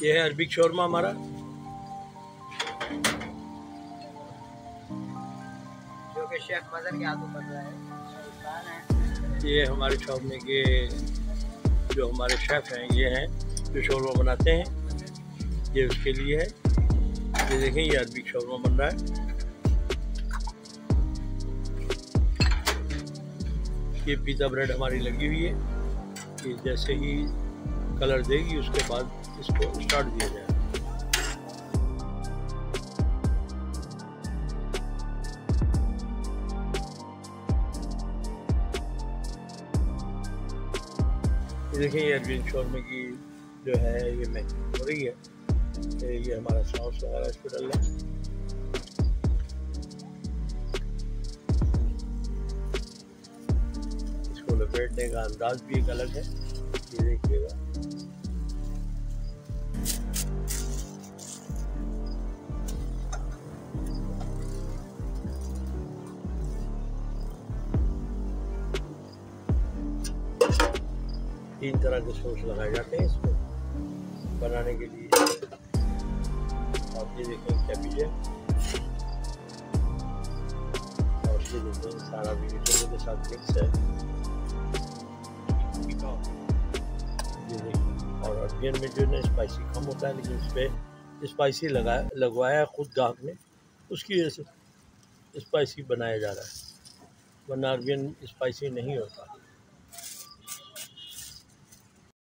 ये है Arabic shawarma हमारा। जो कि शेफ मदन के हाथों बन रहा है। ये हमारे शॉप में के जो हमारे शेफ हैं ये हैं जो शौरमा बनाते हैं, ये उसके लिए है। ये देखें ये अरबिक शौरमा बन रहा है। ये पिज़्ज़ा ब्रेड हमारी लगी हुई है। ये जैसे ही कलर देगी उसके बाद इसको स्टार्ट दिया जाएगा। ये देखिए ये अरबिक शौरमा की जो है ये मेकिंग हो रही है। ये हमारा सॉस वगैरह इसको डाल रहा है। इसको लपेटने का अंदाज भी एक अलग है, ये देखिएगा। तीन तरह के सॉस लगाए जाते हैं इसको बनाने के लिए। आप ये देखें कैबेज है और ये देखें सारा वेजिटेबल के साथ मिक्स है। ये देखें और अरबियन में जो है ना स्पाइसी कम होता है, लेकिन इस पर स्पाइसी लगवाया खुद गाहक ने, उसकी वजह से स्पाइसी बनाया जा रहा है, वरना अरबियन स्पाइसी नहीं होता।